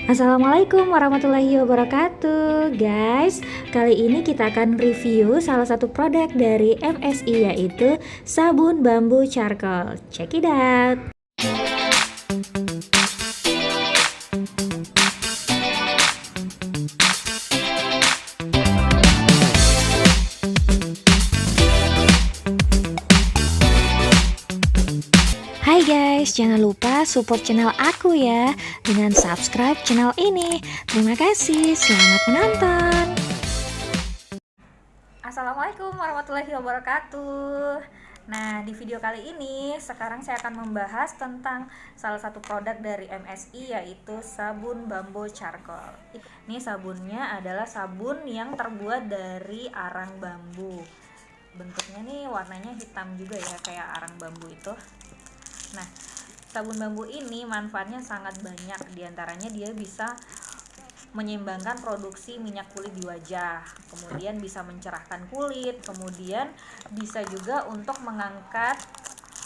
Assalamualaikum warahmatullahi wabarakatuh. Guys, kali ini kita akan review salah satu produk dari MSI, yaitu sabun bambu charcoal. Check it out. Hai guys, jangan lupa support channel aku ya dengan subscribe channel ini. Terima kasih, selamat menonton. Assalamualaikum warahmatullahi wabarakatuh. Nah, di video kali ini sekarang saya akan membahas tentang salah satu produk dari MSI, yaitu sabun bambu charcoal. Ini sabunnya adalah sabun yang terbuat dari arang bambu. Bentuknya nih warnanya hitam juga ya, kayak arang bambu itu. Nah, sabun bambu ini manfaatnya sangat banyak. Di antaranya dia bisa menyeimbangkan produksi minyak kulit di wajah, kemudian bisa mencerahkan kulit, kemudian bisa juga untuk mengangkat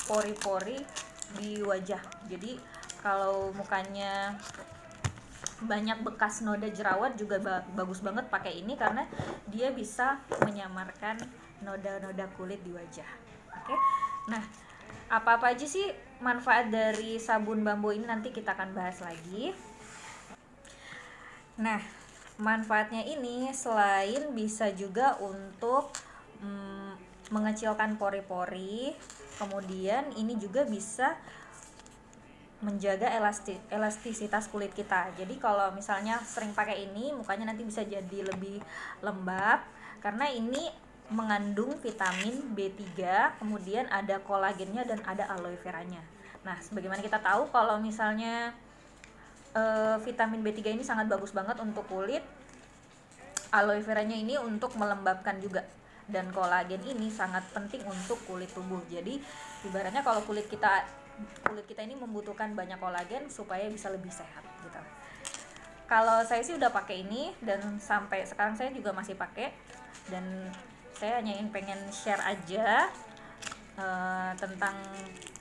pori-pori di wajah. Jadi kalau mukanya banyak bekas noda jerawat juga bagus banget pakai ini, karena dia bisa menyamarkan noda-noda kulit di wajah. Oke. Nah, apa-apa aja sih manfaat dari sabun bambu ini, nanti kita akan bahas lagi. Nah, manfaatnya ini selain bisa juga untuk mengecilkan pori-pori, kemudian ini juga bisa menjaga elastisitas kulit kita. Jadi kalau misalnya sering pakai ini, mukanya nanti bisa jadi lebih lembab karena ini mengandung vitamin B3, kemudian ada kolagennya dan ada aloe veranya. Nah, sebagaimana kita tahu kalau misalnya vitamin B3 ini sangat bagus banget untuk kulit, aloe veranya ini untuk melembabkan juga, dan kolagen ini sangat penting untuk kulit tubuh. Jadi ibaratnya kalau kulit kita ini membutuhkan banyak kolagen supaya bisa lebih sehat gitu. Kalau saya sih udah pakai ini dan sampai sekarang saya juga masih pakai, dan saya hanya ingin pengen share aja tentang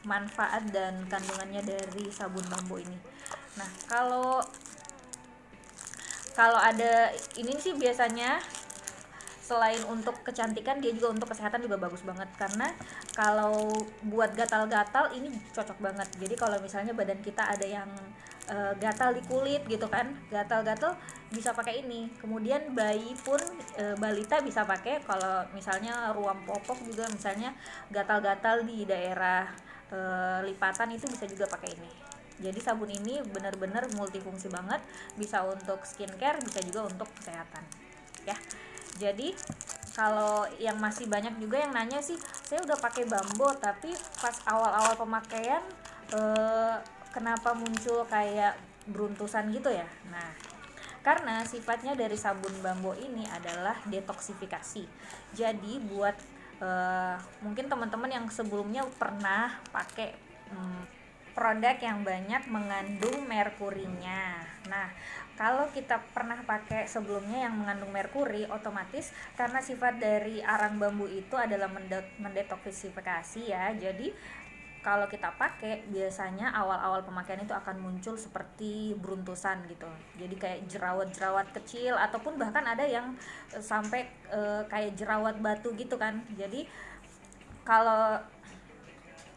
manfaat dan kandungannya dari sabun bambu ini. Nah, kalau ada ini sih biasanya selain untuk kecantikan, dia juga untuk kesehatan juga bagus banget, karena kalau buat gatal-gatal ini cocok banget. Jadi kalau misalnya badan kita ada yang gatal di kulit gitu kan, gatal-gatal bisa pakai ini. Kemudian bayi pun balita bisa pakai. Kalau misalnya ruam popok juga misalnya gatal-gatal di daerah lipatan, itu bisa juga pakai ini. Jadi sabun ini benar-benar multifungsi banget, bisa untuk skincare, bisa juga untuk kesehatan ya. Jadi kalau yang masih banyak juga yang nanya sih, saya udah pakai bambu tapi pas awal-awal pemakaian kenapa muncul kayak beruntusan gitu ya. Nah, karena sifatnya dari sabun bambu ini adalah detoksifikasi. Jadi buat mungkin teman-teman yang sebelumnya pernah pakai produk yang banyak mengandung merkurinya. Nah, kalau kita pernah pakai sebelumnya yang mengandung merkuri, otomatis karena sifat dari arang bambu itu adalah mendetoksifikasi ya. Jadi kalau kita pakai, biasanya awal-awal pemakaian itu akan muncul seperti beruntusan gitu. Jadi kayak jerawat-jerawat kecil, ataupun bahkan ada yang sampai kayak jerawat batu gitu kan. Jadi kalau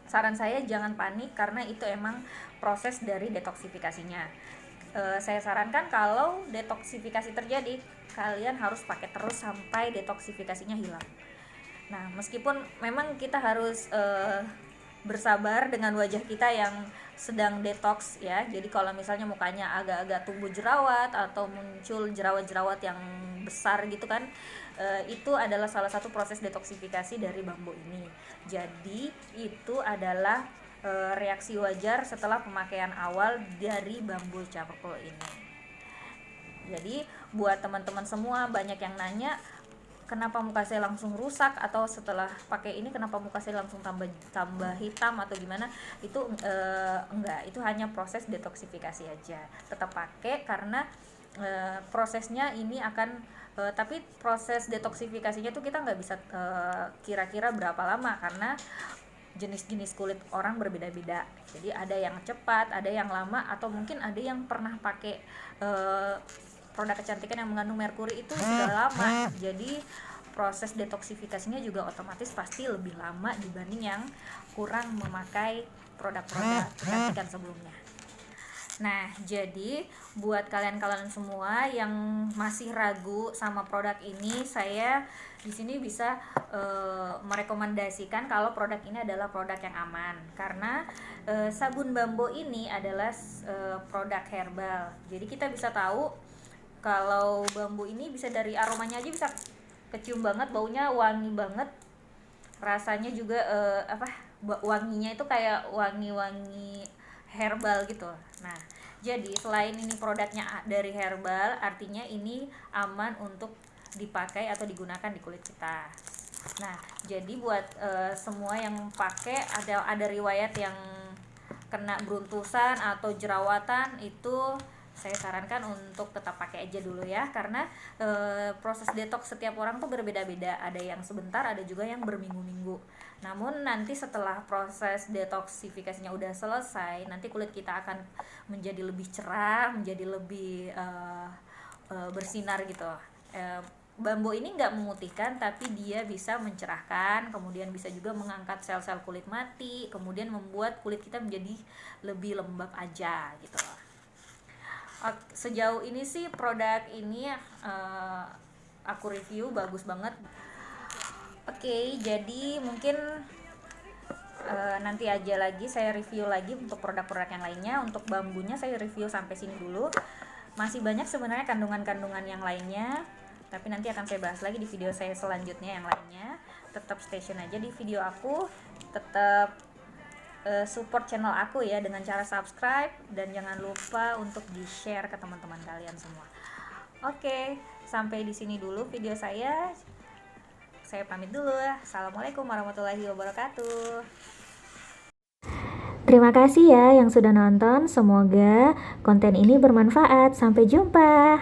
saran saya jangan panik, karena itu emang proses dari detoksifikasinya. Saya sarankan kalau detoksifikasi terjadi, kalian harus pakai terus sampai detoksifikasinya hilang. Nah, meskipun memang kita harus bersabar dengan wajah kita yang sedang detox ya. Jadi kalau misalnya mukanya agak-agak tumbuh jerawat atau muncul jerawat-jerawat yang besar gitu kan, itu adalah salah satu proses detoksifikasi dari bambu ini. Jadi itu adalah reaksi wajar setelah pemakaian awal dari bambu charcoal ini. Jadi buat teman-teman semua, banyak yang nanya kenapa muka saya langsung rusak, atau setelah pakai ini kenapa muka saya langsung tambah hitam atau gimana. Itu enggak, itu hanya proses detoksifikasi aja. Tetap pakai karena prosesnya ini akan tapi proses detoksifikasinya tuh kita nggak bisa kira-kira berapa lama, karena jenis-jenis kulit orang berbeda-beda. Jadi ada yang cepat, ada yang lama, atau mungkin ada yang pernah pakai produk kecantikan yang mengandung merkuri itu sudah lama. Jadi proses detoksifikasinya juga otomatis pasti lebih lama dibanding yang kurang memakai produk-produk kecantikan sebelumnya. Nah, jadi buat kalian-kalian semua yang masih ragu sama produk ini, saya di sini bisa merekomendasikan kalau produk ini adalah produk yang aman, karena sabun bambo ini adalah produk herbal. Jadi kita bisa tahu kalau bambu ini bisa dari aromanya aja bisa kecium banget, baunya wangi banget, rasanya juga wanginya itu kayak wangi-wangi herbal gitu. Nah, jadi selain ini produknya dari herbal, artinya ini aman untuk dipakai atau digunakan di kulit kita. Nah, jadi buat semua yang pakai, ada riwayat yang kena beruntusan atau jerawatan, itu saya sarankan untuk tetap pakai aja dulu ya, karena proses detox setiap orang tuh berbeda-beda, ada yang sebentar, ada juga yang berminggu-minggu. Namun nanti setelah proses detoksifikasinya udah selesai, nanti kulit kita akan menjadi lebih cerah, menjadi lebih bersinar gitu. Bambu ini nggak memutihkan, tapi dia bisa mencerahkan, kemudian bisa juga mengangkat sel-sel kulit mati, kemudian membuat kulit kita menjadi lebih lembab aja gitu. Sejauh ini sih produk ini aku review bagus banget. Oke, jadi mungkin nanti aja lagi saya review lagi untuk produk-produk yang lainnya. Untuk bambunya saya review sampai sini dulu. Masih banyak sebenarnya kandungan-kandungan yang lainnya, tapi nanti akan saya bahas lagi di video saya selanjutnya yang lainnya. Tetap stay tune aja di video aku, tetap support channel aku ya dengan cara subscribe, dan jangan lupa untuk di-share ke teman-teman kalian semua. Oke, sampai di sini dulu video saya. Saya pamit dulu. Assalamualaikum warahmatullahi wabarakatuh. Terima kasih ya yang sudah nonton. Semoga konten ini bermanfaat. Sampai jumpa.